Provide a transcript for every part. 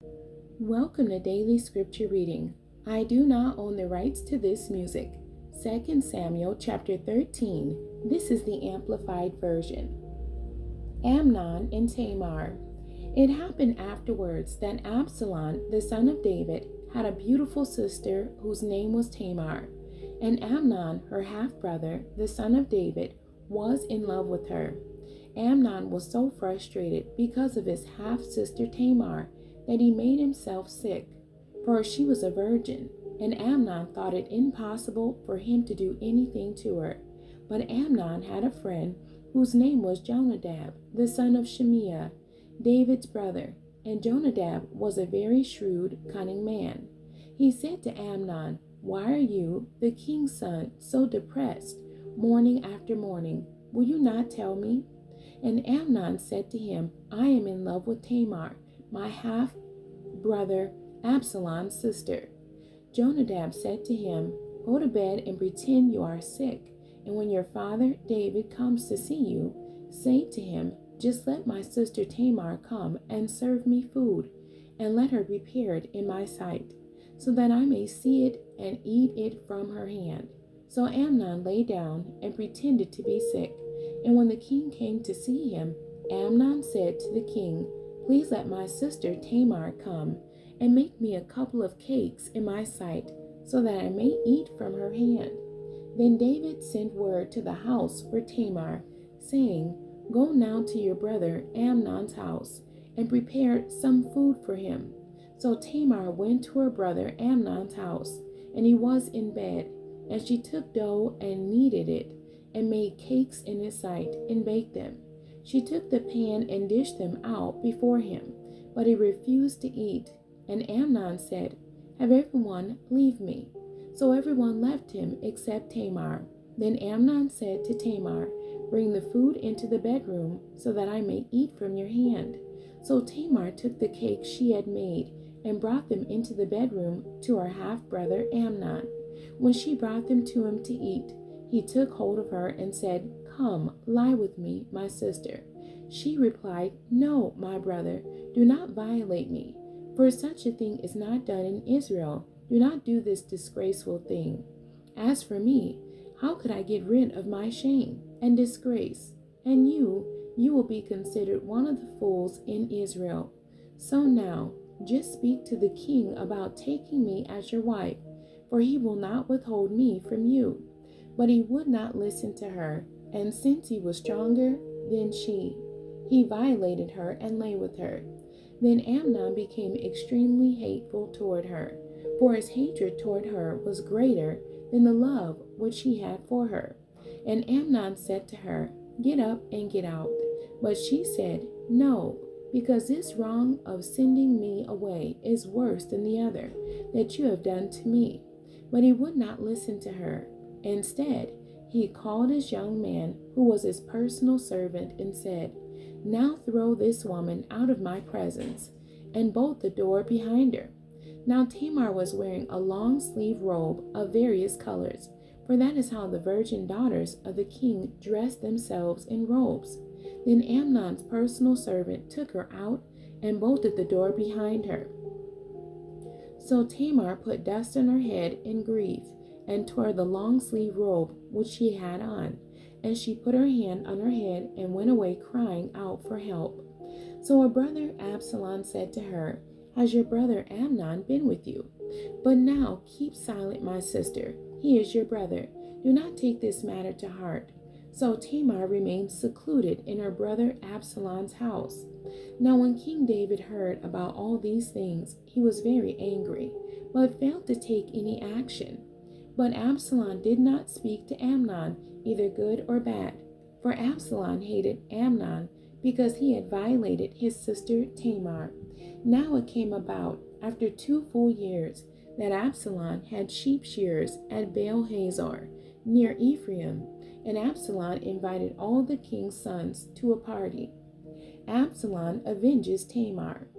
Welcome to Daily Scripture Reading. I do not own the rights to this music. 2 Samuel chapter 13. This is the Amplified Version. Amnon and Tamar. It happened afterwards that Absalom, the son of David, had a beautiful sister whose name was Tamar, and Amnon, her half-brother, the son of David, was in love with her. Amnon was so frustrated because of his half-sister Tamar that he made himself sick, for she was a virgin, and Amnon thought it impossible for him to do anything to her. But Amnon had a friend whose name was Jonadab, the son of Shimeah, David's brother, and Jonadab was a very shrewd, cunning man. He said to Amnon, "Why are you, the king's son, so depressed, morning after morning? Will you not tell me?" And Amnon said to him, "I am in love with Tamar, my half-brother Absalom's sister." Jonadab said to him, "Go to bed and pretend you are sick, and when your father David comes to see you, say to him, 'Just let my sister Tamar come and serve me food, and let her prepare it in my sight, so that I may see it and eat it from her hand.'" So Amnon lay down and pretended to be sick, and when the king came to see him, Amnon said to the king, "Please let my sister Tamar come and make me a couple of cakes in my sight, so that I may eat from her hand." Then David sent word to the house for Tamar, saying, "Go now to your brother Amnon's house and prepare some food for him." So Tamar went to her brother Amnon's house, and he was in bed, and she took dough and kneaded it, and made cakes in his sight, and baked them. She took the pan and dished them out before him, but he refused to eat. And Amnon said, "Have everyone leave me." So everyone left him except Tamar. Then Amnon said to Tamar, "Bring the food into the bedroom, so that I may eat from your hand." So Tamar took the cakes she had made and brought them into the bedroom to her half-brother Amnon. When she brought them to him to eat, he took hold of her and said, "Come, lie with me, my sister." She replied, "No, my brother, do not violate me, for such a thing is not done in Israel. Do not do this disgraceful thing. As for me, how could I get rid of my shame and disgrace? And you will be considered one of the fools in Israel. So now, just speak to the king about taking me as your wife, for he will not withhold me from you." But he would not listen to her, and since he was stronger than she, he violated her and lay with her. Then Amnon became extremely hateful toward her, for his hatred toward her was greater than the love which he had for her. And Amnon said to her, "Get up and get out." But she said, "No, because this wrong of sending me away is worse than the other that you have done to me." But he would not listen to her. Instead, he called his young man, who was his personal servant, and said, "Now throw this woman out of my presence, and bolt the door behind her." Now Tamar was wearing a long-sleeved robe of various colors, for that is how the virgin daughters of the king dressed themselves in robes. Then Amnon's personal servant took her out and bolted the door behind her. So Tamar put dust on her head in grief, and tore the long-sleeved robe which she had on, and she put her hand on her head and went away crying out for help. So her brother Absalom said to her, "Has your brother Amnon been with you? But now keep silent, my sister. He is your brother. Do not take this matter to heart." So Tamar remained secluded in her brother Absalom's house. Now when King David heard about all these things, he was very angry, but failed to take any action. But Absalom did not speak to Amnon, either good or bad, for Absalom hated Amnon because he had violated his sister Tamar. Now it came about, after 2 full years, that Absalom had sheep shearers at Baal Hazor, near Ephraim, and Absalom invited all the king's sons to a party. Absalom avenges Tamar.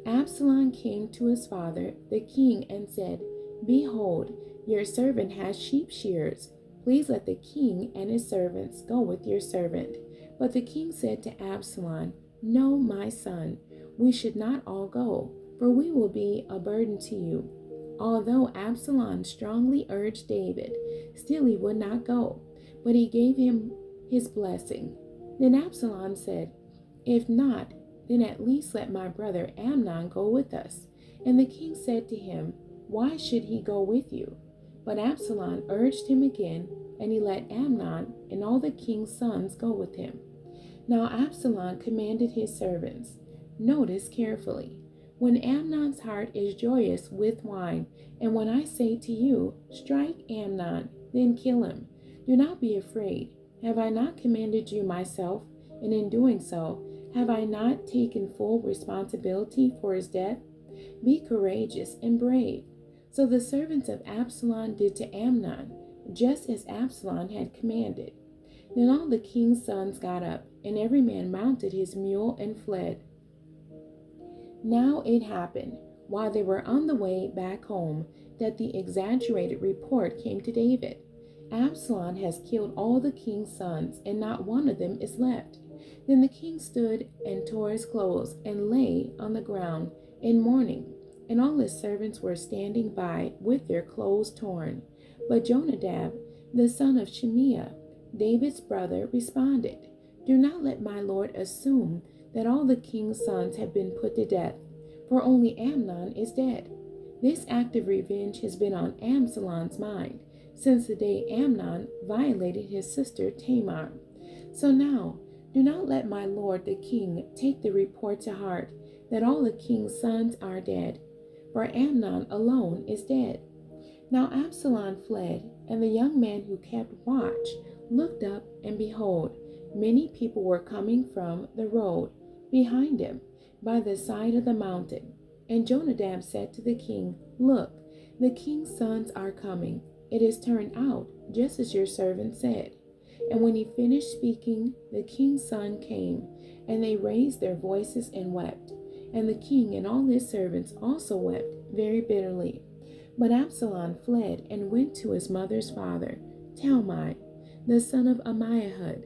Absalom came to his father, the king, and said, "Behold, your servant has sheep shearers. Please let the king and his servants go with your servant." But the king said to Absalom, "No, my son, we should not all go, for we will be a burden to you. Although Absalom strongly urged David, still he would not go, but he gave him his blessing. Then Absalom said, If not, then at least let my brother Amnon go with us. And the king said to him, Why should he go with you? But Absalom urged him again, and he let Amnon and all the king's sons go with him. Now Absalom commanded his servants, Notice carefully, when Amnon's heart is joyous with wine, and when I say to you, Strike Amnon, then kill him, do not be afraid. Have I not commanded you myself? And in doing so, have I not taken full responsibility for his death? Be courageous and brave. So the servants of Absalom did to Amnon, just as Absalom had commanded. Then all the king's sons got up, and every man mounted his mule and fled. Now it happened, while they were on the way back home, that the exaggerated report came to David. Absalom has killed all the king's sons, and not one of them is left. Then the king stood and tore his clothes, and lay on the ground in mourning, and all his servants were standing by with their clothes torn. But Jonadab, the son of Shimeah, David's brother, responded, Do not let my lord assume that all the king's sons have been put to death, for only Amnon is dead. This act of revenge has been on Absalom's mind since the day Amnon violated his sister Tamar. So now, do not let my lord the king take the report to heart that all the king's sons are dead, for Amnon alone is dead. Now Absalom fled, and the young man who kept watch looked up, and behold, many people were coming from the road behind him by the side of the mountain. And Jonadab said to the king, Look, the king's sons are coming. It has turned out just as your servant said. And when he finished speaking, the king's son came, and they raised their voices and wept. And the king and all his servants also wept very bitterly. But Absalom fled and went to his mother's father, Talmai, the son of Ammihud,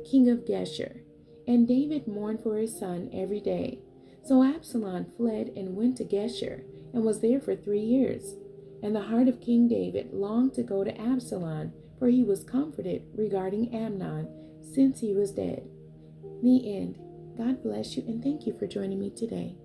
king of Geshur. And David mourned for his son every day. So Absalom fled and went to Geshur, and was there for 3 years. And the heart of King David longed to go to Absalom, for he was comforted regarding Amnon, since he was dead. The end. God bless you, and thank you for joining me today.